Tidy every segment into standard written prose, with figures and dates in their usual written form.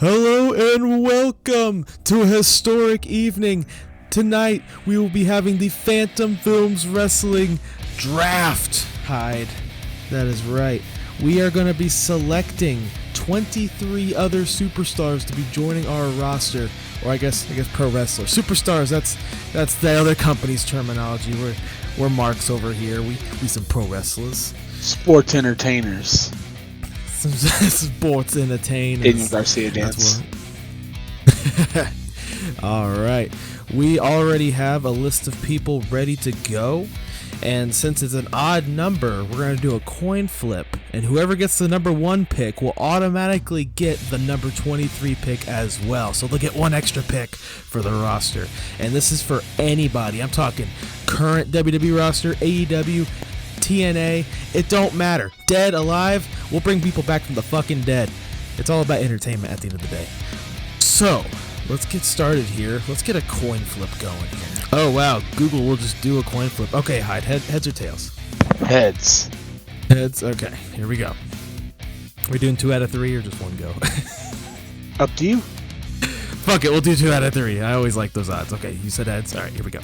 Hello and welcome to a historic evening. Tonight we will be having the Phantom Films Wrestling Draft. Hyde. That is right. We are going to be selecting 23 other superstars to be joining our roster, or I guess pro wrestlers. Superstars, that's the other company's terminology. We're marks over here. We some pro wrestlers. Sports entertainers. Sports entertainers. Daniel Garcia dance. All right. We already have a list of people ready to go. And since it's an odd number, we're going to do a coin flip. And whoever gets the number 1 pick will automatically get the number 23 pick as well. So they'll get one extra pick for the roster. And this is for anybody. I'm talking current WWE roster, AEW, TNA, it don't matter. Dead, alive, we'll bring people back from the fucking dead. It's all about entertainment at the end of the day. So, let's get started here. Let's get a coin flip going here. Oh wow, Google will just do a coin flip. Okay, Hyde, heads or tails? Heads. Heads, okay, here we go. Are we doing 2 out of 3 or just one go? Up to you. Fuck it, we'll do 2 out of 3. I always like those odds. Okay, you said heads. Alright, here we go.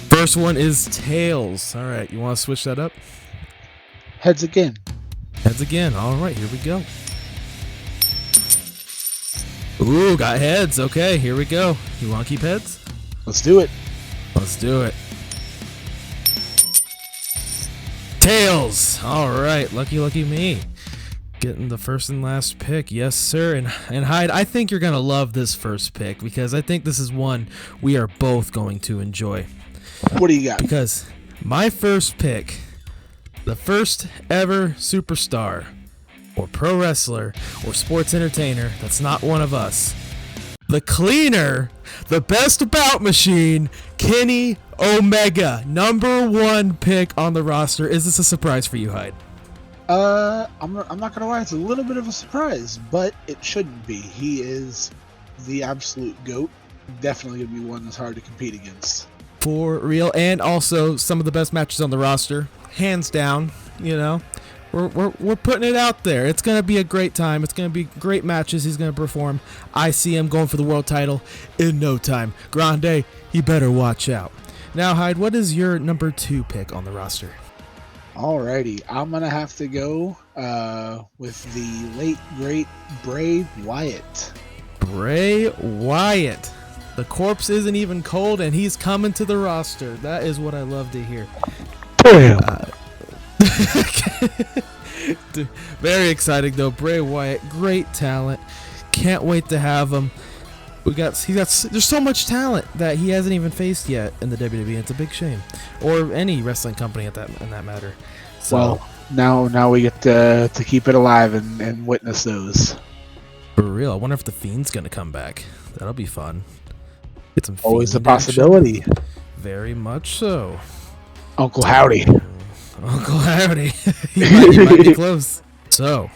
First one is tails. All right, you want to switch that up? Heads again. Heads again. All right, here we go. Ooh, got heads. Okay, here we go. You want to keep heads? Let's do it. Let's do it. Tails. All right, lucky me. Getting the first and last pick. Yes, sir. And Hyde, I think you're going to love this first pick because I think this is one we are both going to enjoy. What do you got? Because my first pick, the first ever superstar or pro wrestler or sports entertainer that's not one of us, the cleaner, the best bout machine, Kenny Omega, number 1 pick on the roster. Is this a surprise for you, Hyde? I'm not gonna lie, it's a little bit of a surprise, but it shouldn't be. He is the absolute GOAT. Definitely gonna be one that's hard to compete against. For real, and also some of the best matches on the roster, hands down. You know, we're putting it out there. It's gonna be a great time. It's gonna be great matches. He's gonna perform. I see him going for the world title in no time. Grande, he better watch out. Now, Hyde, what is your number 2 pick on the roster? Alrighty, I'm gonna have to go with the late great Bray Wyatt. Bray Wyatt. The corpse isn't even cold, and he's coming to the roster. That is what I love to hear. Very exciting, though. Bray Wyatt, great talent. Can't wait to have him. There's so much talent that he hasn't even faced yet in the WWE. It's a big shame, or any wrestling company in that matter. So, well, now we get to keep it alive and witness those. For real, I wonder if the Fiend's gonna come back. That'll be fun. Get some always a Fiend possibility. action. Very much so. Uncle Howdy. Uncle Howdy. you might be close. So,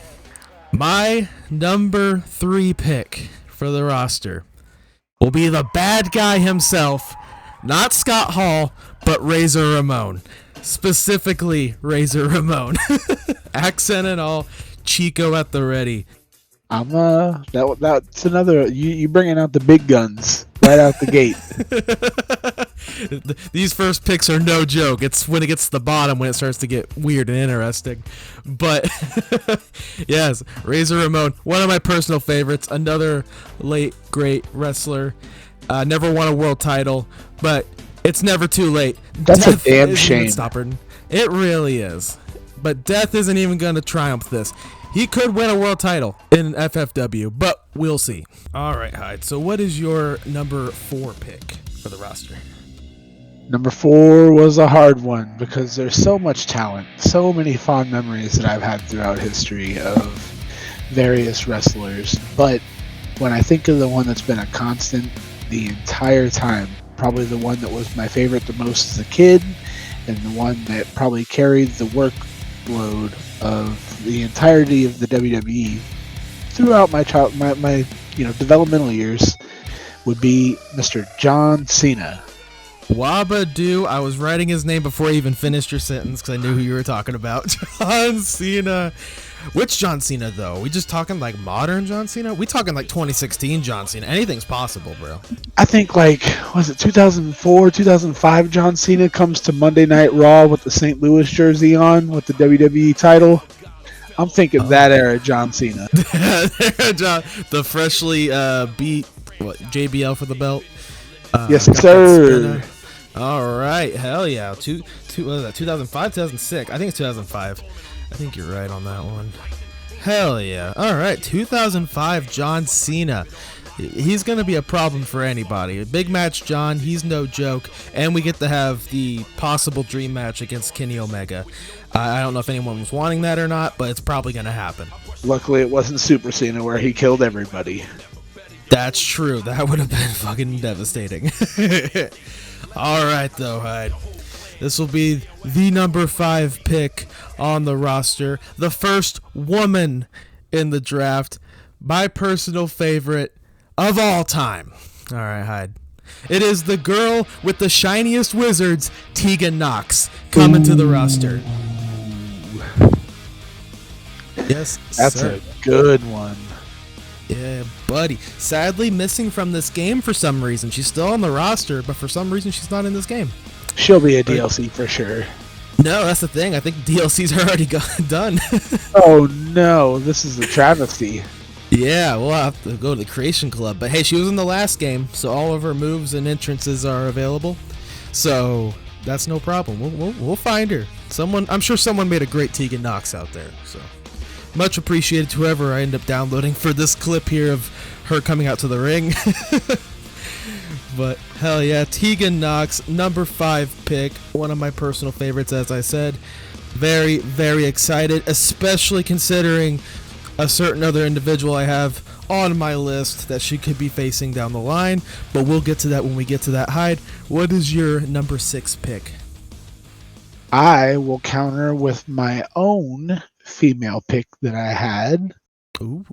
my number 3 pick for the roster will be the bad guy himself, not Scott Hall, but Razor Ramon. Specifically, Razor Ramon. Accent and all, Chico at the ready. That's another. You bringing out the big guns right out the gate. These first picks are no joke. It's when it gets to the bottom when it starts to get weird and interesting. But yes, Razor Ramon, one of my personal favorites. Another late great wrestler. Never won a world title, but it's never too late. That's Death a damn shame. It really is. But Death isn't even going to triumph this. He could win a world title in FFW, but we'll see. All right, Hyde. So what is your number 4 pick for the roster? Number 4 was a hard one because there's so much talent, so many fond memories that I've had throughout history of various wrestlers. But when I think of the one that's been a constant the entire time, probably the one that was my favorite the most as a kid, and the one that probably carried the workload of the entirety of the WWE throughout my developmental years, would be Mr. John Cena. Wabadoo. I was writing his name before I even finished your sentence because I knew who you were talking about. John Cena. Which John Cena, though? We just talking like modern John Cena? We talking like 2016 John Cena? Anything's possible, bro. I think was it 2004, 2005 John Cena comes to Monday Night Raw with the St. Louis jersey on with the WWE title. I'm thinking that era John Cena. The freshly beat JBL for the belt. Yes, sir. All right, hell yeah. What was that, 2005, 2006? I think it's 2005. I think you're right on that one. Hell yeah. All right, 2005 John Cena. He's going to be a problem for anybody. A big match, John. He's no joke. And we get to have the possible dream match against Kenny Omega. I don't know if anyone was wanting that or not, but it's probably going to happen. Luckily, it wasn't Super Cena where he killed everybody. That's true. That would have been fucking devastating. All right, though, Hyde. This will be the number 5 pick on the roster. The first woman in the draft. My personal favorite of all time. All right, Hyde. It is the girl with the shiniest wizards, Tegan Nox, coming to the roster. Yes, that's sir. A good one. Yeah, buddy. Sadly missing from this game for some reason. She's still on the roster, but for some reason she's not in this game. She'll be a DLC for sure. No, that's the thing. I think DLC's already done. Oh no, this is a travesty. Yeah, we'll have to go to the Creation Club. But hey, she was in the last game, so all of her moves and entrances are available. So that's no problem. We'll find her. I'm sure someone made a great Tegan Nox out there. So much appreciated to whoever I end up downloading for this clip here of her coming out to the ring. But hell yeah, Tegan Nox, number 5 pick, one of my personal favorites, as I said. Very, very excited, especially considering a certain other individual I have on my list that she could be facing down the line. But we'll get to that when we get to that. Hyde, what is your number 6 pick? I will counter with my own female pick that I had. Ooh.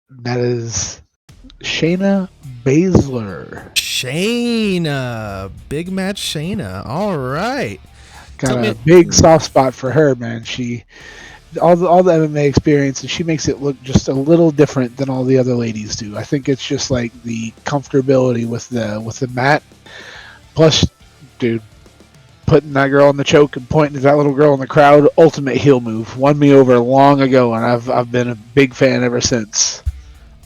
That is Shayna Baszler. Shayna. Big match Shayna. All right. Got a big soft spot for her, man. All the MMA experience, and she makes it look just a little different than all the other ladies do. I think it's just like the comfortability with the mat. Plus, dude, putting that girl in the choke and pointing to that little girl in the crowd, ultimate heel move. Won me over long ago, and I've been a big fan ever since.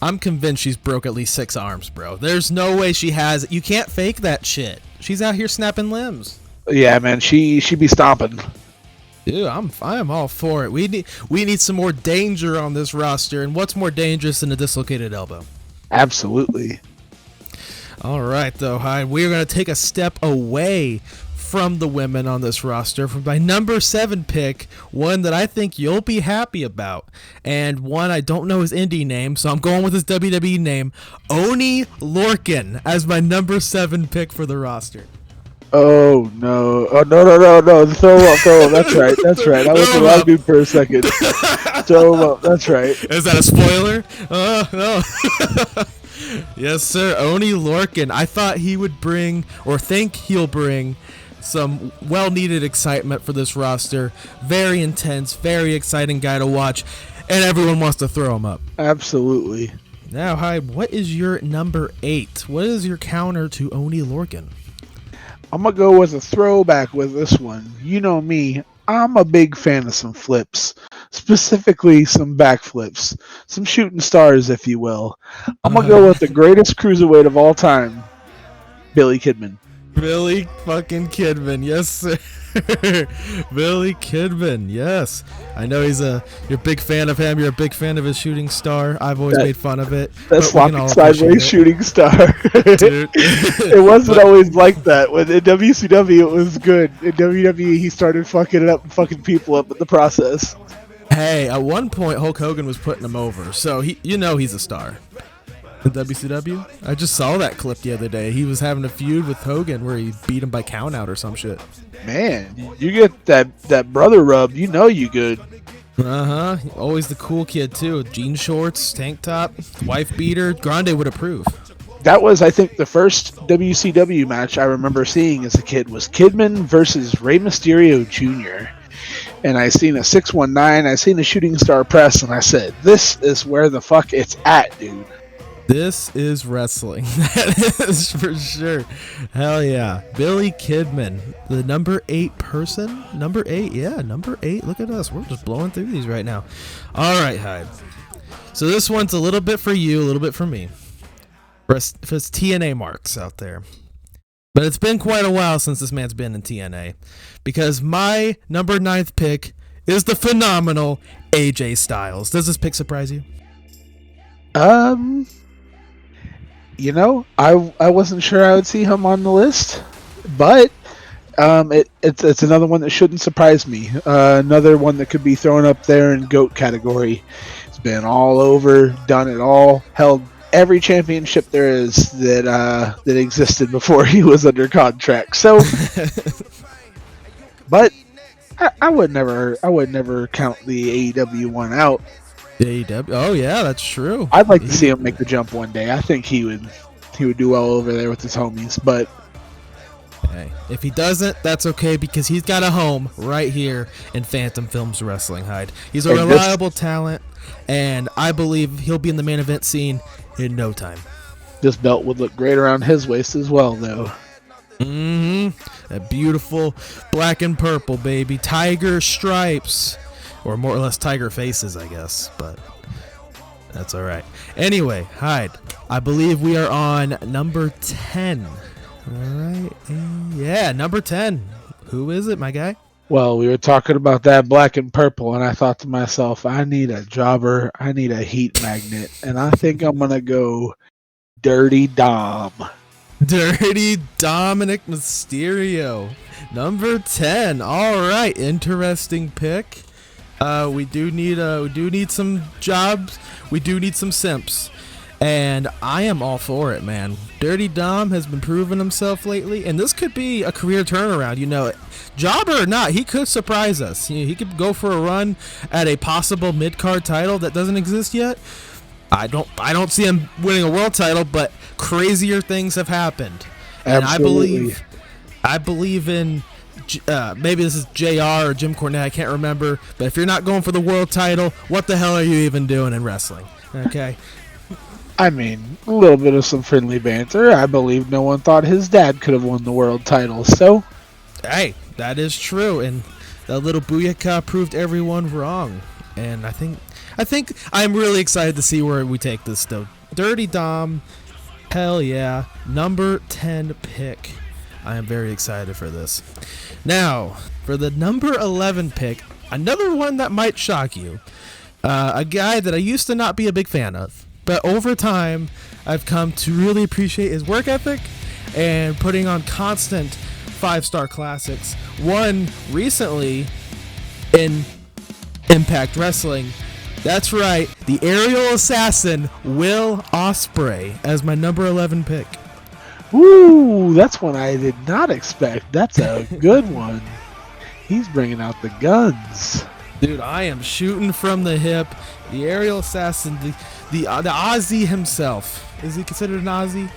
I'm convinced she's broke at least 6 arms, bro. There's no way she has. You can't fake that shit. She's out here snapping limbs. Yeah, man, she be stomping. Dude, I am all for it. We need some more danger on this roster, and what's more dangerous than a dislocated elbow? Absolutely. All right, though, Hyde, we are going to take a step away from the women on this roster for my number 7 pick, one that I think you'll be happy about, and one I don't know his indie name, so I'm going with his WWE name, Oni Lorcan, as my number 7 pick for the roster. Oh no! Oh no! Throw him up! That's right. I was the wrong dude for a second. Throw him up. That's right. Is that a spoiler? No. Yes, sir. Oni Lorcan. I thought he would bring, or think he'll bring, some well-needed excitement for this roster. Very intense, very exciting guy to watch, and everyone wants to throw him up. Absolutely. Now, Hyde, what is your number 8? What is your counter to Oni Lorcan? I'm going to go with a throwback with this one. You know me, I'm a big fan of some flips, specifically some backflips, some shooting stars, if you will. I'm going to go with the greatest cruiserweight of all time, Billy Kidman. Billy fucking Kidman, yes sir. Billy Kidman, yes. I know you're a big fan of him. You're a big fan of his shooting star. I've always made fun of it. That flopping sideways shooting star. Dude. It wasn't always like that. When in WCW it was good. In WWE he started fucking it up and fucking people up in the process. Hey, at one point Hulk Hogan was putting him over, so he's a star. In WCW? I just saw that clip the other day. He was having a feud with Hogan where he beat him by count out or some shit. Man, you get that brother rub, you know you good. Uh-huh. Always the cool kid too. Jean shorts, tank top, wife beater. Grande would approve. That was, I think, the first WCW match I remember seeing as a kid was Kidman versus Rey Mysterio Jr. and I seen a 619, I seen a Shooting Star Press, and I said, this is where the fuck it's at, dude. This is wrestling. That is for sure. Hell yeah. Billy Kidman, the number 8 person. Number 8, yeah, number 8. Look at us. We're just blowing through these right now. All right, Hyde. So this one's a little bit for you, a little bit for me. For us TNA marks out there. But it's been quite a while since this man's been in TNA. Because my number 9th pick is the phenomenal AJ Styles. Does this pick surprise you? You know, I wasn't sure I would see him on the list, but it's another one that shouldn't surprise me. Another one that could be thrown up there in GOAT category. It's been all over, done it all, held every championship there is that existed before he was under contract. So, but I would never count the AEW one out. AEW. Oh yeah, that's true. I'd like to see him make the jump one day. I think he would do well over there with his homies. But hey, if he doesn't, that's okay because he's got a home right here in Phantom Films Wrestling. Hyde. He's a reliable talent, and I believe he'll be in the main event scene in no time. This belt would look great around his waist as well, though. That beautiful black and purple, baby. Tiger stripes. Or more or less tiger faces, I guess. But that's all right. Anyway, Hyde, I believe we are on number 10. All right. Yeah, number 10. Who is it, my guy? Well, we were talking about that black and purple, and I thought to myself, I need a jobber. I need a heat magnet. And I think I'm going to go Dirty Dom. Dirty Dominic Mysterio. Number 10. All right. Interesting pick. We do need some jobs. We do need some simps, and I am all for it, man. Dirty Dom has been proving himself lately, and this could be a career turnaround. You know, jobber or not, he could surprise us. You know, he could go for a run at a possible mid-card title that doesn't exist yet. I don't see him winning a world title, but crazier things have happened, and Absolutely. I believe in. Maybe this is JR or Jim Cornette, I can't remember, but if you're not going for the world title, what the hell are you even doing in wrestling? Okay. I mean, a little bit of some friendly banter. I believe no one thought his dad could have won the world title, so Hey, that is true, and that little booyaka proved everyone wrong. And I think I'm really excited to see where we take this though. Dirty Dom, hell yeah, number 10 pick. I am very excited for this. Now, for the number 11 pick, another one that might shock you. A guy that I used to not be a big fan of, but over time, I've come to really appreciate his work ethic and putting on constant 5-star classics. One recently in Impact Wrestling. That's right, the aerial assassin, Will Ospreay, as my number 11 pick. Woo, that's one I did not expect. That's a good one. He's bringing out the guns. Dude, I am shooting from the hip. The aerial assassin, the Aussie himself. Is he considered an Aussie?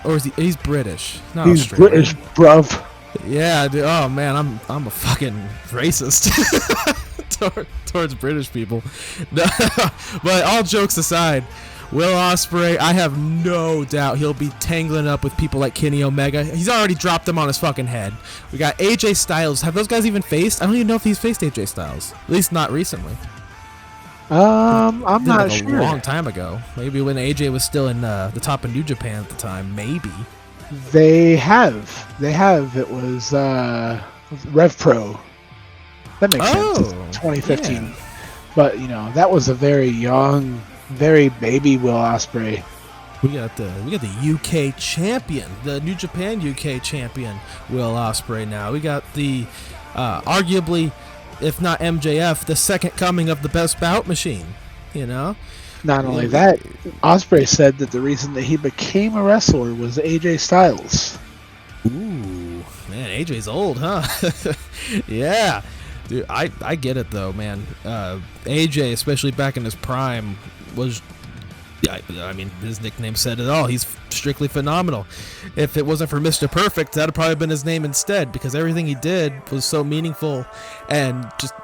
Or is he's British? Not He's Australian. British, bruv. Yeah, dude. Oh man, I'm a fucking racist towards British people. No, but all jokes aside, Will Ospreay, I have no doubt he'll be tangling up with people like Kenny Omega. He's already dropped them on his fucking head. We got AJ Styles. Have those guys even faced? I don't even know if he's faced AJ Styles. At least not recently. I'm not like sure. A long time ago. Maybe when AJ was still in the top of New Japan at the time. Maybe. They have. It was Rev Pro. That makes sense. It's 2015. Yeah. But you know, that was a very young, very baby Will Ospreay. We got the UK champion, the New Japan UK champion, Will Ospreay. Now we got the arguably, if not MJF, the second coming of the best bout machine. You know. Not only that, Ospreay said that the reason that he became a wrestler was AJ Styles. Ooh, man, AJ's old, huh? Yeah. Dude, I get it though, man. AJ, especially back in his prime, was I mean, his nickname said it all. He's strictly phenomenal. If it wasn't for Mr. Perfect, that'd probably been his name instead, because everything he did was so meaningful and just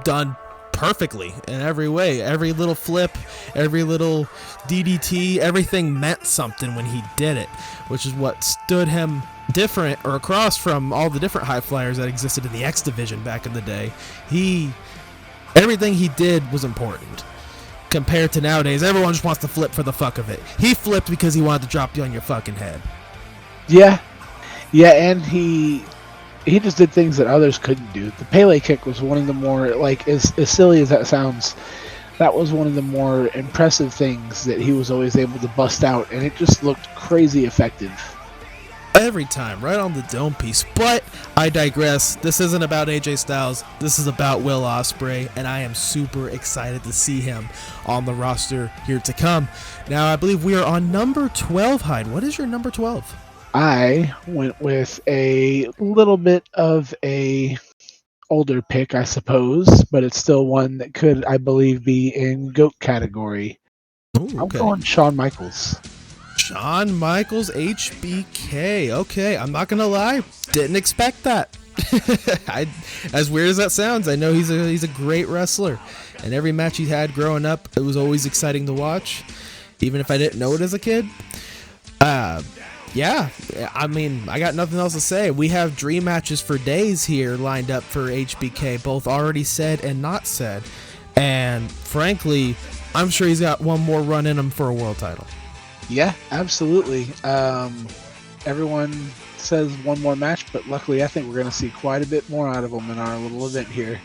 done perfectly in every way. Every little flip, every little DDT, everything meant something when he did it, which is what stood him different or across from all the different high flyers that existed in the X division back in the day. Everything he did was important. Compared to nowadays, everyone just wants to flip for the fuck of it. He flipped because he wanted to drop you on your fucking head. Yeah, and he just did things that others couldn't do. The Pele kick was one of the more, like, as silly as that sounds, that was one of the more impressive things that he was always able to bust out, and it just looked crazy effective. Every time, right on the dome piece. But I digress. This isn't about AJ Styles. This is about Will Ospreay, and I am super excited to see him on the roster here to come. Now, I believe we are on number 12, Hyde. What is your number 12? I went with a little bit of a older pick, I suppose, but it's still one that could, I believe, be in GOAT category. Ooh, okay. I'm going Shawn Michaels. Shawn Michaels, HBK. Okay, I'm not gonna lie, didn't expect that. As weird as that sounds, I know he's a great wrestler, and every match he had growing up, it was always exciting to watch, even if I didn't know it as a kid. Yeah, I mean, I got nothing else to say. We have dream matches for days here lined up for HBK, both already said and not said, and frankly, I'm sure he's got one more run in him for a world title. Yeah, absolutely. Everyone says one more match, but luckily I think we're going to see quite a bit more out of him in our little event here.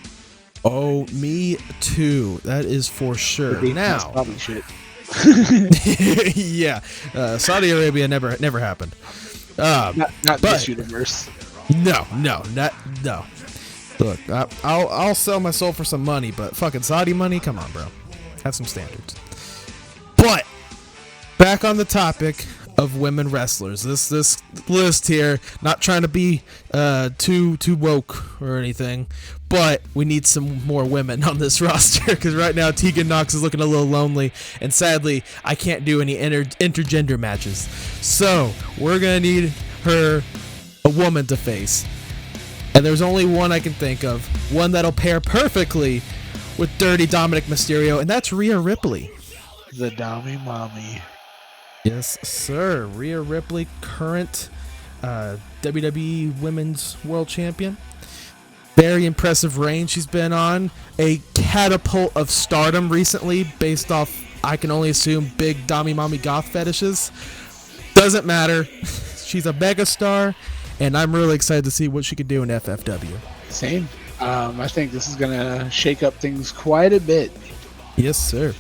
Oh, me too. That is for sure. Now, probably shit. yeah, Saudi Arabia never happened. Not this universe. No. Look, I'll sell my soul for some money, but fucking Saudi money, come on, bro. Have some standards. But back on the topic of women wrestlers, this list here, not trying to be too woke or anything, but we need some more women on this roster, because right now Tegan Nox is looking a little lonely, and sadly I can't do any intergender matches, so we're gonna need her a woman to face, and there's only one I can think of, one that'll pair perfectly with Dirty Dominic Mysterio, and that's Rhea Ripley. The Dommy Mommy. Yes, sir. Rhea Ripley, current WWE Women's World Champion. Very impressive reign she's been on. A catapult of stardom recently, based off, I can only assume, big Dommy Mommy goth fetishes. Doesn't matter. She's a megastar, and I'm really excited to see what she can do in FFW. Same. I think this is going to shake up things quite a bit. Yes, sir.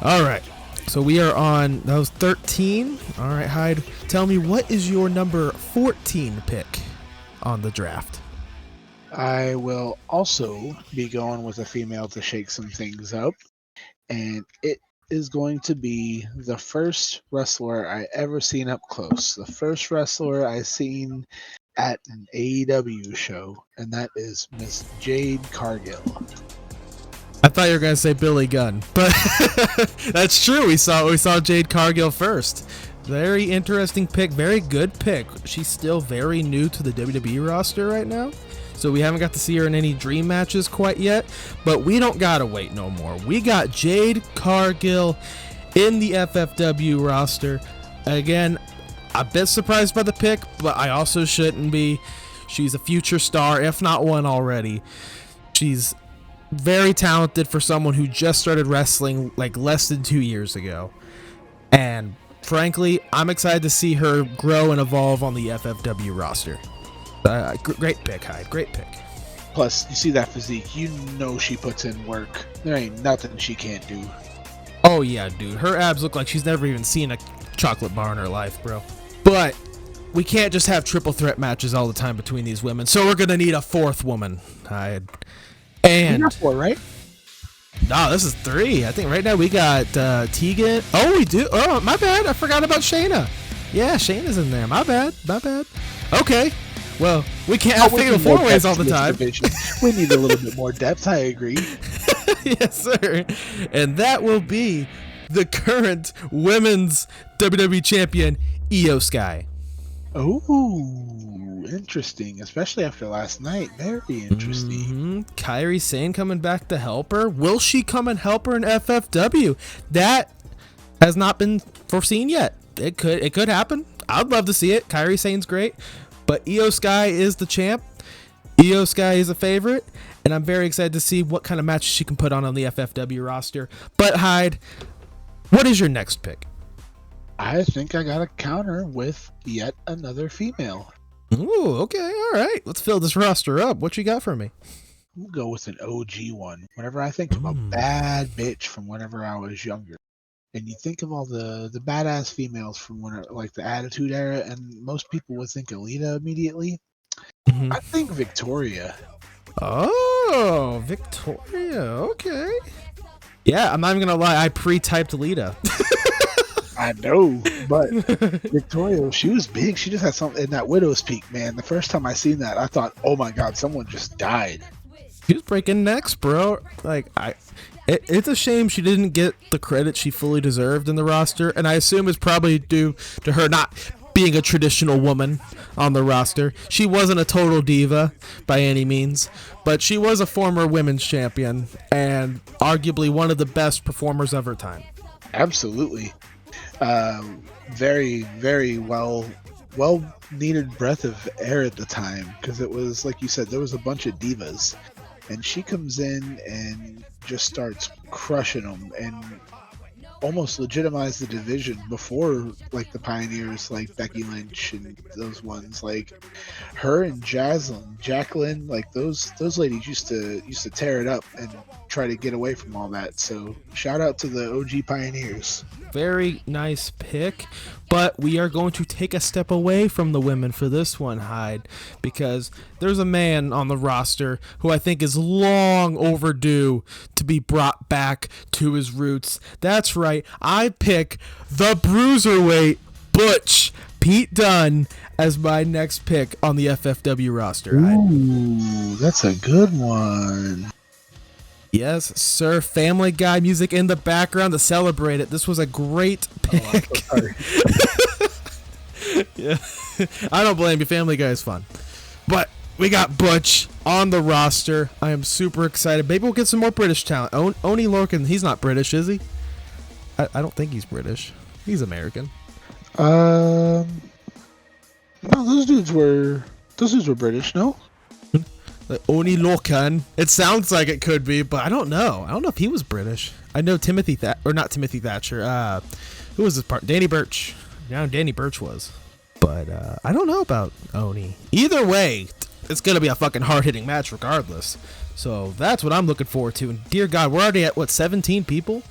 All right. So we are on, that was 13. All right, Hyde, tell me, what is your number 14 pick on the draft? I will also be going with a female to shake some things up, and it is going to be the first wrestler I ever seen up close, the first wrestler I seen at an AEW show, and that is Miss Jade Cargill. I thought you were going to say Billy Gunn, but that's true. We saw Jade Cargill first. Very interesting pick. Very good pick. She's still very new to the WWE roster right now, so we haven't got to see her in any dream matches quite yet, but we don't got to wait no more. We got Jade Cargill in the FFW roster. Again, a bit surprised by the pick, but I also shouldn't be. She's a future star, if not one already. She's very talented for someone who just started wrestling like less than 2 years ago, and frankly, I'm excited to see her grow and evolve on the FFW roster. Great pick, Hyde. Great pick. Plus, you see that physique, you know she puts in work. There ain't nothing she can't do. Oh yeah, dude. Her abs look like she's never even seen a chocolate bar in her life, bro. But we can't just have triple threat matches all the time between these women, so we're gonna need a fourth woman, Hyde. And not 4, right? No, this is 3. I think right now we got Tegan. Oh, we do. Oh, my bad. I forgot about Shayna. Yeah, Shayna's in there. My bad. Okay. Well, we can't have fatal 4-ways all the time. We need a little bit more depth. I agree. Yes, sir. And that will be the current women's WWE champion, Io Sky. Oh, interesting. Especially after last night. Very interesting. Kairi Sane coming back to help her. Will she come and help her in FFW? That has not been foreseen yet. It could happen. I'd love to see it. Kairi Sane's great, but Io Sky is the champ. Io Sky is a favorite, and I'm very excited to see what kind of matches she can put on the FFW roster. But Hyde, what is your next pick? I think I got a counter with yet another female. Ooh, okay, all right. Let's fill this roster up. What you got for me? We'll go with an OG one. Whenever I think of a bad bitch from whenever I was younger, and you think of all the badass females from when like the Attitude Era, and most people would think Alita immediately. I think Victoria. Oh, Victoria. Okay. Yeah, I'm not even gonna lie. I pre-typed Alita. I know, but Victoria, she was big. She just had something in that Widow's Peak, man. The first time I seen that, I thought, oh my god, someone just died. She was breaking necks, bro. Like, it's a shame she didn't get the credit she fully deserved in the roster, and I assume it's probably due to her not being a traditional woman on the roster. She wasn't a total diva by any means, but she was a former women's champion and arguably one of the best performers of her time. Absolutely. Very, very well needed breath of air at the time, because it was, like you said, there was a bunch of divas, and she comes in and just starts crushing them and almost legitimize the division before like the pioneers like Becky Lynch and those ones. Like her and Jacqueline, like those ladies used to tear it up and try to get away from all that. So shout out to the OG pioneers. Very nice pick, but we are going to take a step away from the women for this one, Hyde, because there's a man on the roster who I think is long overdue to be brought back to his roots. That's right, I pick the Bruiserweight Butch Pete Dunne as my next pick on the FFW roster. Ooh, that's a good one. Yes, sir. Family Guy music in the background to celebrate it. This was a great pick. Oh, Yeah, I don't blame you. Family Guy is fun. But we got Butch on the roster. I am super excited. Maybe we'll get some more British talent. Oni Lorcan, he's not British, is he? I don't think he's British. He's American. No, those dudes were British, no? Oni Lorcan. It sounds like it could be, but I don't know. I don't know if he was British. I know not Timothy Thatcher. Who was his part? Danny Burch. Yeah, Danny Burch was. But I don't know about Oni. Either way, it's going to be a fucking hard-hitting match regardless. So that's what I'm looking forward to. And dear God, we're already at, 17 people?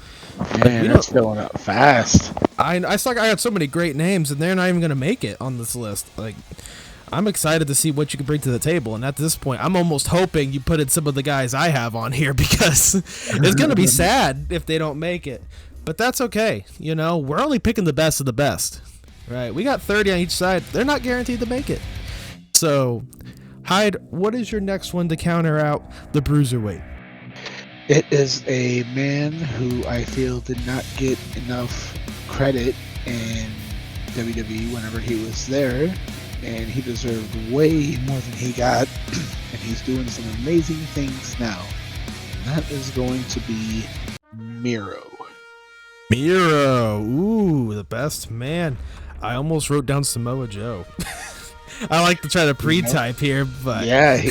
Man, that's going up fast. I got so many great names, and they're not even going to make it on this list. Like, I'm excited to see what you can bring to the table. And at this point, I'm almost hoping you put in some of the guys I have on here, because it's going to be sad if they don't make it. But that's okay. You know, we're only picking the best of the best. Right? We got 30 on each side. They're not guaranteed to make it. So, Hyde, what is your next one to counter out the Bruiserweight? It is a man who I feel did not get enough credit in WWE whenever he was there, and he deserved way more than he got, and he's doing some amazing things now. And that is going to be Miro. Miro, ooh, the best man. I almost wrote down Samoa Joe. I like to try to pre-type here, but yeah,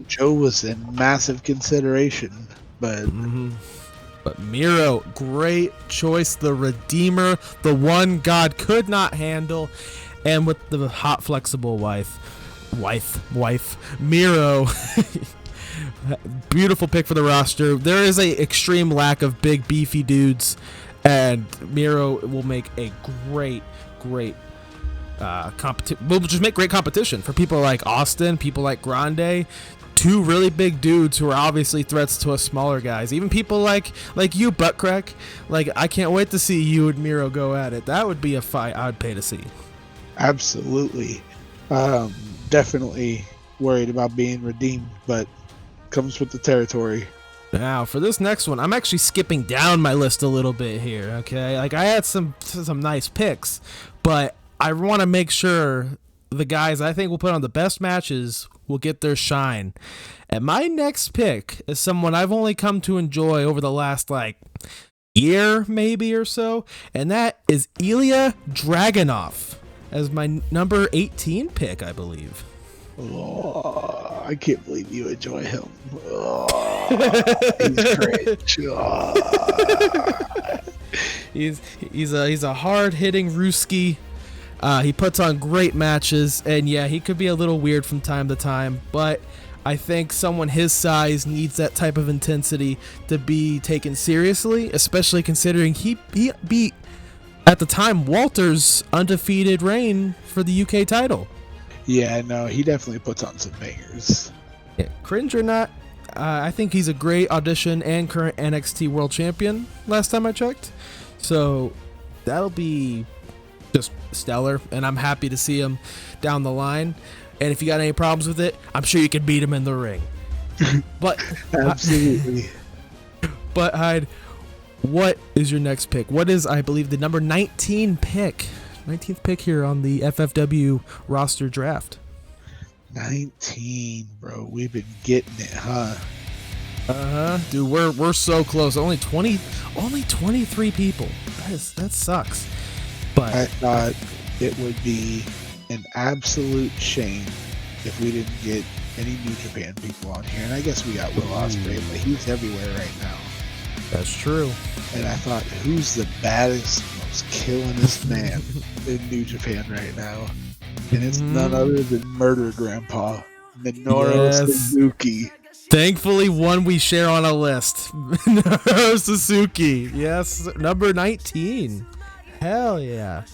Joe was in massive consideration, but but Miro, great choice, the Redeemer, the one God could not handle, and with the hot, flexible wife, Miro. Beautiful pick for the roster. There is a extreme lack of big, beefy dudes, and Miro will make a great will just make great competition for people like Austin, people like Grande, two really big dudes who are obviously threats to us smaller guys. Even people like you, Butt Crack. Like, I can't wait to see you and Miro go at it. That would be a fight I would pay to see. Absolutely. Definitely worried about being redeemed, but comes with the territory. Now, for this next one, I'm actually skipping down my list a little bit here, okay? Like, I had some nice picks, but I want to make sure the guys I think will put on the best matches will get their shine. And my next pick is someone I've only come to enjoy over the last, year maybe or so, and that is Ilya Dragunov as my number 18 pick, I believe. Oh, I can't believe you enjoy him. Oh, he's great. Oh. He's a hard-hitting Ruski. He puts on great matches, and yeah, he could be a little weird from time to time, but I think someone his size needs that type of intensity to be taken seriously, especially considering he beat, at the time, Walter's undefeated reign for the UK title. Yeah, no, he definitely puts on some bangers. Yeah, cringe or not, I think he's a great audition and current NXT World Champion last time I checked. So that'll be just stellar, and I'm happy to see him down the line. And if you got any problems with it, I'm sure you can beat him in the ring. But absolutely. But Hyde, what is your next pick? What is, I believe, the number 19 pick? 19th pick here on the FFW roster draft. 19, bro. We've been getting it, huh? Dude, we're so close. Only 23 people. That sucks. But I thought it would be an absolute shame if we didn't get any New Japan people on here. And I guess we got Will Ospreay, but he's everywhere right now. That's true. And I thought, who's the baddest, most killingest man in New Japan right now? And it's none other than Murder Grandpa, Minoru Suzuki. Thankfully, one we share on a list. Minoru Suzuki. Yes, number 19. Hell yeah.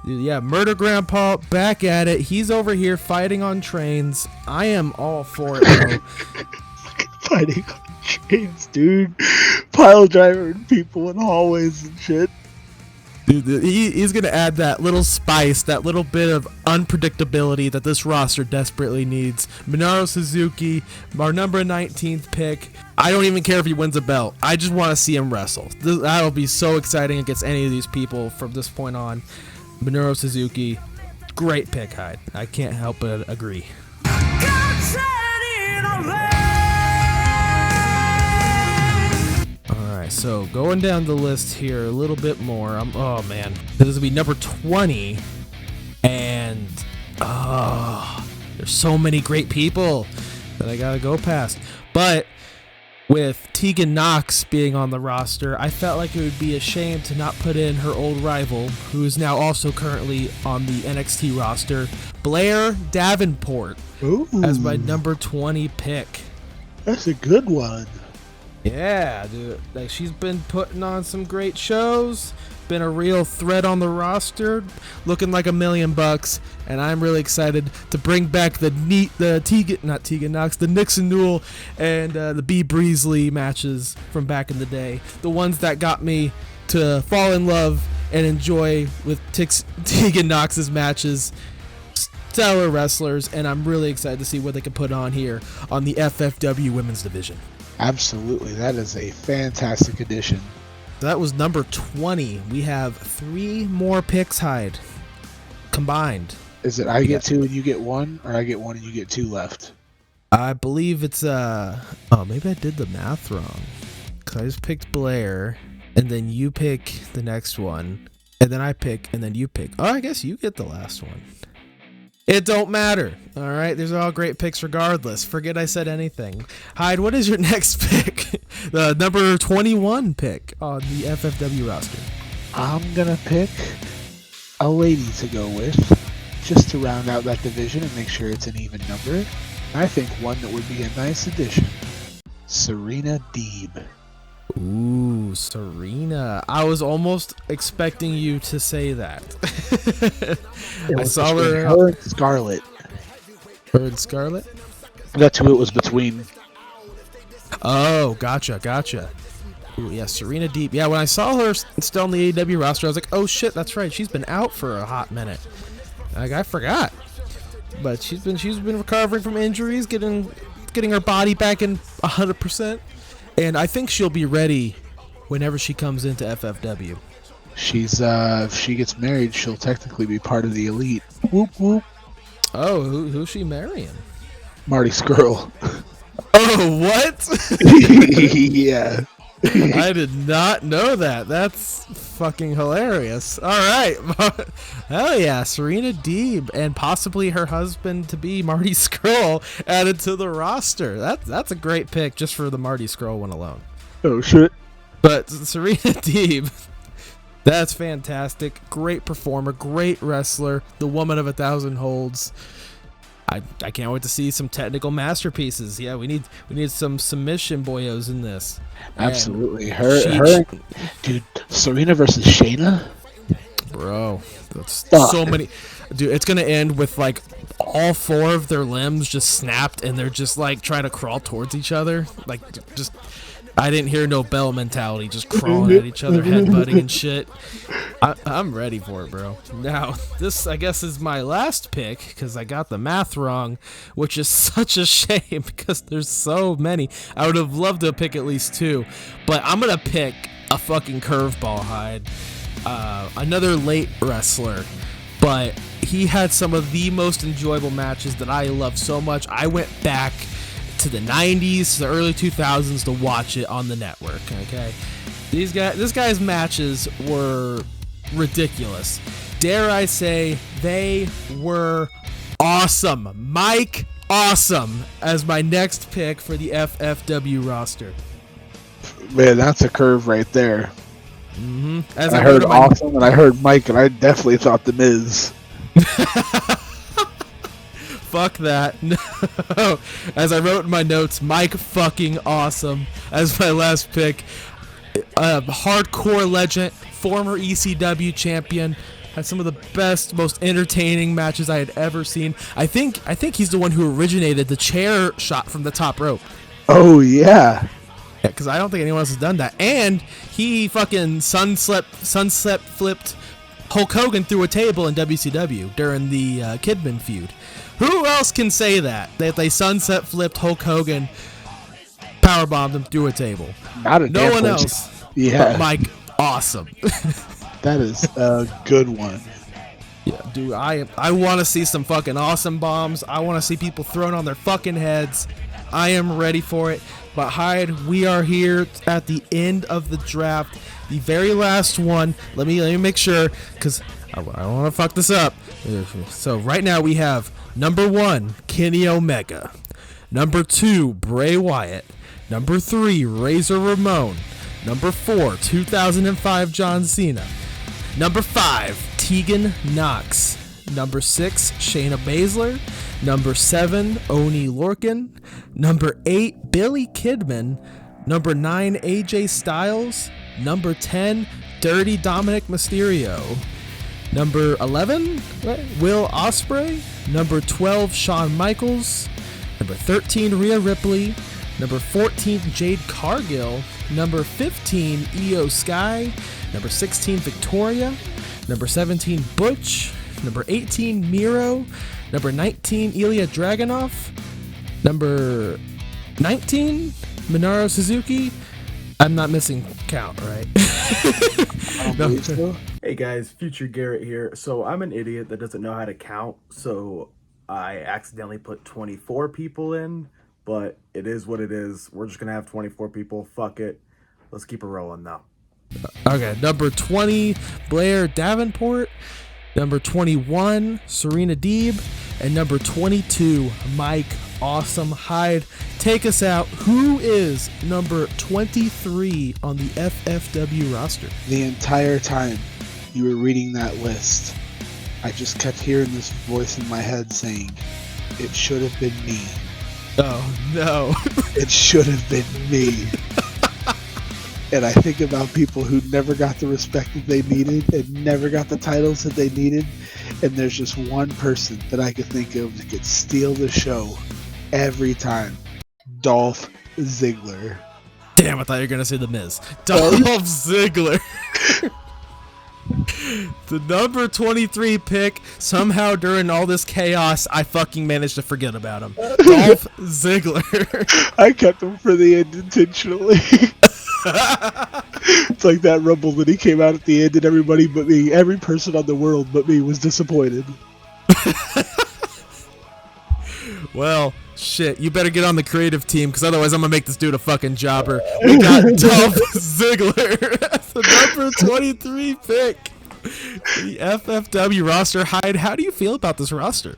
Yeah, Murder Grandpa back at it. He's over here fighting on trains. I am all for it, bro. Fighting on trains, dude. Pile driving people in hallways and shit. Dude, he's going to add that little spice, that little bit of unpredictability that this roster desperately needs. Minoru Suzuki, our number 19th pick. I don't even care if he wins a belt. I just want to see him wrestle. That'll be so exciting against any of these people from this point on. Minoru Suzuki, great pick, Hyde. I can't help but agree. Alright, so going down the list here a little bit more. Oh man, this will be number 20. And there's so many great people that I gotta go past. But with Tegan Knox being on the roster, I felt like it would be a shame to not put in her old rival, who is now also currently on the NXT roster, Blair Davenport, as my number 20 pick. That's a good one. Yeah, dude. Like, she's been putting on some great shows, been a real threat on the roster, looking like $1 million, and I'm really excited to bring back the Nixon Newell and the B. Breezley matches from back in the day, the ones that got me to fall in love and enjoy with Tegan Knox's matches. Stellar wrestlers, and I'm really excited to see what they can put on here on the FFW Women's Division. Absolutely, that is a fantastic addition. That was number 20. We have 3 more picks, Hyde, combined. Is it I get 2 and you get 1, or I get 1 and you get 2 left? I believe it's maybe I did the math wrong, because I just picked Blair, and then you pick the next one, and then I pick, and then you pick. Oh, I guess you get the last one. It don't matter. All right, these are all great picks regardless. Forget I said anything. Hyde, what is your next pick? The number 21 pick on the FFW roster. I'm going to pick a lady to go with, just to round out that division and make sure it's an even number. I think one that would be a nice addition. Serena Deeb. Ooh, Serena. I was almost expecting you to say that. I saw her and Scarlett. Her and Scarlett? That's who it was between. Oh, gotcha. Ooh, yeah, Serena Deeb. Yeah, when I saw her still on the AEW roster, I was like, oh shit, that's right. She's been out for a hot minute. Like, I forgot. But she's been recovering from injuries, getting her body back in 100%. And I think she'll be ready whenever she comes into FFW. She's if she gets married, she'll technically be part of the elite. Whoop whoop. Oh, who's she marrying? Marty Skrull. Oh, what? Yeah. I did not know that. That's fucking hilarious. All right. Hell yeah. Serena Deeb and possibly her husband to be Marty Skrull added to the roster. That's a great pick just for the Marty Skrull one alone. Oh, shit. But Serena Deeb, that's fantastic. Great performer, great wrestler, the woman of 1,000 holds. I can't wait to see some technical masterpieces. Yeah, we need some submission boyos in this. Absolutely. Dude, Serena versus Shayna? Bro, that's Fuck. so many. Dude, it's going to end with like all 4 of their limbs just snapped and they're just like trying to crawl towards each other. Like just I didn't hear no Bell mentality, just crawling at each other, headbutting and shit. I'm ready for it, bro. Now, this, I guess, is my last pick, because I got the math wrong, which is such a shame, because there's so many. I would have loved to pick at least 2, but I'm going to pick a fucking curveball, Hyde. Another late wrestler, but he had some of the most enjoyable matches that I love so much. I went back to the 90s, the early 2000s to watch it on the network, okay? This guy's matches were ridiculous. Dare I say, they were awesome. Mike Awesome as my next pick for the FFW roster. Man, that's a curve right there. Mm-hmm. I heard Awesome, and I heard Mike, and I definitely thought The Miz. Fuck that. No. As I wrote in my notes, Mike fucking Awesome as my last pick. Hardcore legend, former ECW champion, had some of the best, most entertaining matches I had ever seen. I think he's the one who originated the chair shot from the top rope. Oh yeah. Yeah, because I don't think anyone else has done that. And he fucking sunset flipped Hulk Hogan through a table in WCW during the Kidman feud. Who else can say that they sunset flipped Hulk Hogan, powerbombed him through a table? No one else. Yeah, but Mike Awesome. That is a good one. Yeah, dude, I want to see some fucking awesome bombs. I want to see people thrown on their fucking heads. I am ready for it. But Hyde, we are here at the end of the draft, the very last one. Let me make sure, because I don't want to fuck this up. So right now we have number 1, Kenny Omega. Number 2, Bray Wyatt. Number 3, Razor Ramon. Number 4, 2005 John Cena. Number 5, Tegan Knox. Number 6, Shayna Baszler. Number 7, Oni Lorcan. Number 8, Billy Kidman. Number 9, AJ Styles. Number 10, Dirty Dominic Mysterio. Number 11, Will Ospreay. Number 12, Shawn Michaels. Number 13, Rhea Ripley. Number 14, Jade Cargill. Number 15, Io Sky. Number 16, Victoria. Number 17, Butch. Number 18, Miro. Number 19, Ilya Dragunov. Number 19, Minoru Suzuki. I'm not missing count, right? No. Hey guys, Future Garrett here. So I'm an idiot that doesn't know how to count, so I accidentally put 24 people in, but it is what it is. We're just going to have 24 people. Fuck it. Let's keep it rolling now. Okay, number 20, Blair Davenport. Number 21, Serena Deeb. And number 22, Mike Awesome Hyde. Take us out. Who is number 23 on the FFW roster? The entire time you were reading that list, I just kept hearing this voice in my head saying, it should have been me. Oh, no. It should have been me. And I think about people who never got the respect that they needed and never got the titles that they needed. And there's just one person that I could think of that could steal the show every time. Dolph Ziggler. Damn, I thought you were going to say The Miz. Dolph Ziggler. The number 23 pick. Somehow during all this chaos, I fucking managed to forget about him. Dolph Ziggler. I kept him for the end intentionally. It's like that Rumble that he came out at the end and everybody but me, every person on the world but me was disappointed. Well, shit, you better get on the creative team, because otherwise I'm going to make this dude a fucking jobber. We got Dolph Ziggler as the number 23 pick. The FFW roster. Hyde, how do you feel about this roster?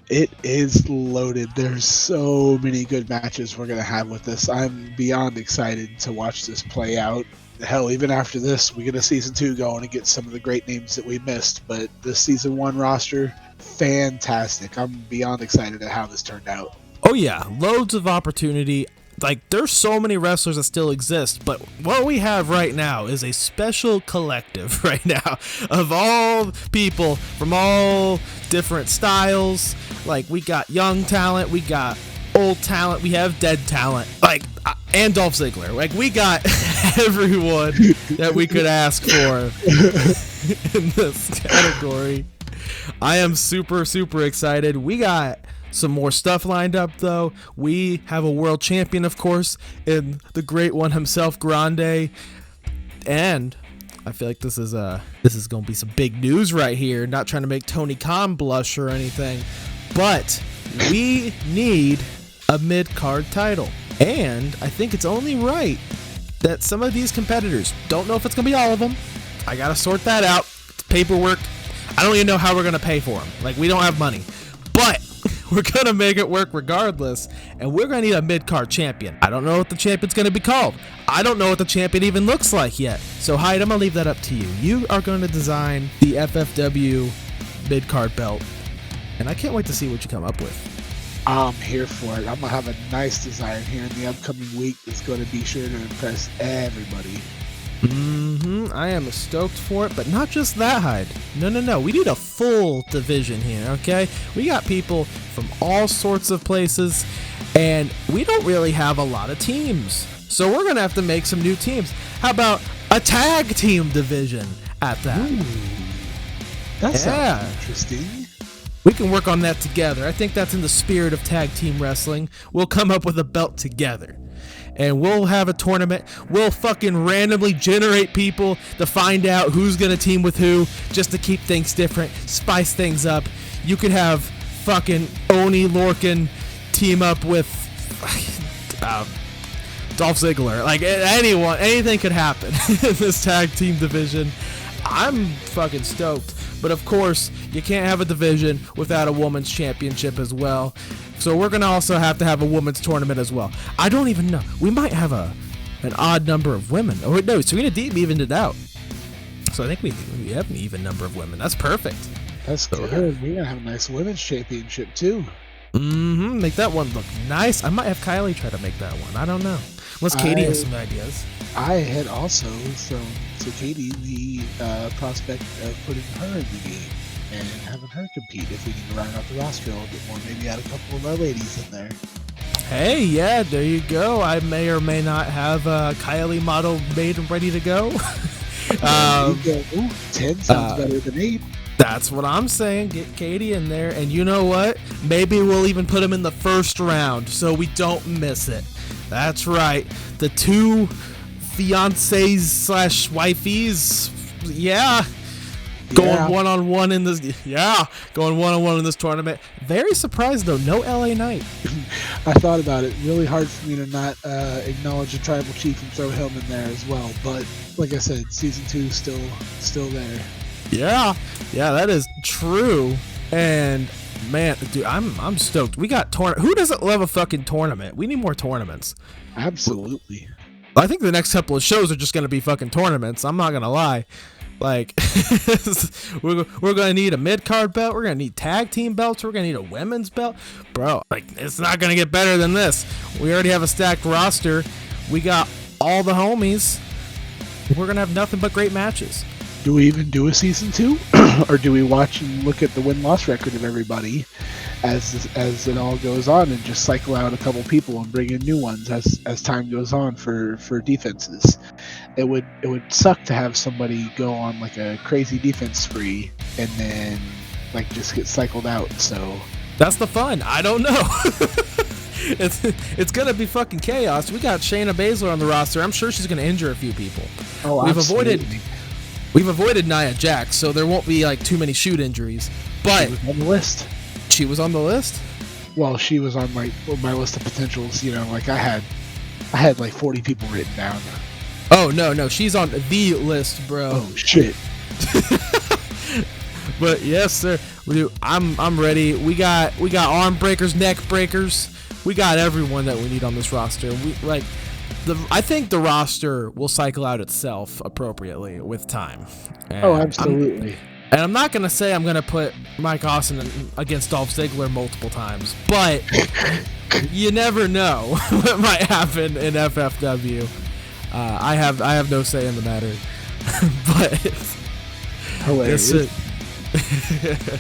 It is loaded. There's so many good matches we're going to have with this. I'm beyond excited to watch this play out. Hell, even after this, we get a season 2 going and get some of the great names that we missed. But this season 1 roster, fantastic. I'm beyond excited at how this turned out. Oh yeah, loads of opportunity. Like, there's so many wrestlers that still exist, but what we have right now is a special collective right now of all people from all different styles. Like, we got young talent, we got old talent, we have dead talent, like, and Dolph Ziggler. Like, we got everyone that we could ask for in this category. I am super, super excited. We got some more stuff lined up, though. We have a world champion, of course, in the great one himself, Grande. And I feel like this is gonna be some big news right here. Not trying to make Tony Khan blush or anything, but we need a mid-card title. And I think it's only right that some of these competitors, don't know if it's gonna be all of them. I gotta sort that out. It's paperwork. I don't even know how we're gonna pay for them. Like, we don't have money, but we're going to make it work regardless, and we're going to need a mid-card champion. I don't know what the champion's going to be called. I don't know what the champion even looks like yet. So, Hyde, I'm going to leave that up to you. You are going to design the FFW mid-card belt, and I can't wait to see what you come up with. I'm here for it. I'm going to have a nice design here in the upcoming week that's going to be sure to impress everybody. I am stoked for it, but not just that, Hyde. No. We need a full division here, okay? We got people from all sorts of places, and we don't really have a lot of teams. So we're going to have to make some new teams. How about a tag team division at that? Ooh, that sounds interesting. We can work on that together. I think that's in the spirit of tag team wrestling. We'll come up with a belt together. And we'll have a tournament. We'll fucking randomly generate people to find out who's going to team with who, just to keep things different, spice things up. You could have fucking Oni Lorcan team up with Dolph Ziggler. Like, anything could happen in this tag team division. I'm fucking stoked. But of course, you can't have a division without a women's championship as well. So we're going to also have to have a women's tournament as well. I don't even know. We might have an odd number of women. Oh, no, so we're going to even it out. So I think we have an even number of women. That's perfect. That's good. We're going to have a nice women's championship, too. Make that one look nice. I might have Kylie try to make that one. I don't know. Unless Katie has some ideas. I had also thrown to Katie the prospect of putting her in the game and having her compete if we need to round out the roster a little bit more. Maybe add a couple of our ladies in there. Hey, yeah, there you go. I may or may not have Kylie model made and ready to go. 10 sounds better than 8. That's what I'm saying. Get Katie in there, and you know what? Maybe we'll even put him in the first round so we don't miss it. That's right. The 2 fiancés / wifeys, going one-on-one in this. Going one-on-one in this tournament. Very surprised though. No LA Knight. I thought about it. Really hard for me to not acknowledge the tribal chief and throw him in there as well. But like I said, season 2 still there. Yeah, that is true. And man, dude, I'm stoked. We got tournament. Who doesn't love a fucking tournament? We need more tournaments. Absolutely. I think the next couple of shows are just going to be fucking tournaments. I'm not going to lie. Like, we're going to need a mid-card belt. We're going to need tag team belts. We're going to need a women's belt. Bro, like, it's not going to get better than this. We already have a stacked roster. We got all the homies. We're going to have nothing but great matches. Do we even do a season 2? Or do we watch and look at the win-loss record of everybody as it all goes on and just cycle out a couple people and bring in new ones as time goes on for defenses? It would suck to have somebody go on like a crazy defense spree and then like just get cycled out. So that's the fun. I don't know. it's gonna be fucking chaos. We got Shayna Baszler on the roster. I'm sure she's gonna injure a few people. Oh, absolutely. We've avoided Nia Jax, so there won't be like too many shoot injuries. But She was on the list. she was on the list. Well, she was on my list of potentials. You know, like I had like 40 people written down. Oh no, she's on the list, bro. Oh shit. But yes, sir. I'm ready. We got arm breakers, neck breakers. We got everyone that we need on this roster. I think the roster will cycle out itself appropriately with time. And Oh, absolutely. I'm not gonna say I'm gonna put Mike Austin against Dolph Ziggler multiple times, but you never know what might happen in FFW. I have no say in the matter, but Hilarious. that's it.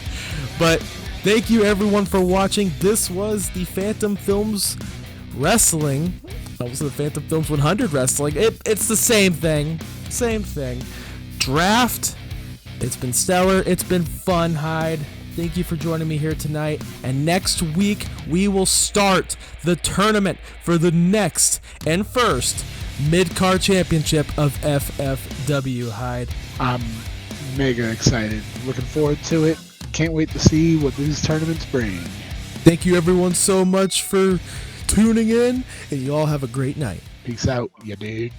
But thank you everyone for watching. This was the Phantom Films Wrestling. That was the Phantom Films 100 Wrestling. It's the same thing. Draft. It's been stellar. It's been fun, Hyde. Thank you for joining me here tonight. And next week, we will start the tournament for the next and first mid-card championship of FFW, Hyde. I'm mega excited. Looking forward to it. Can't wait to see what these tournaments bring. Thank you everyone so much for tuning in, and you all have a great night. Peace out, ya dude.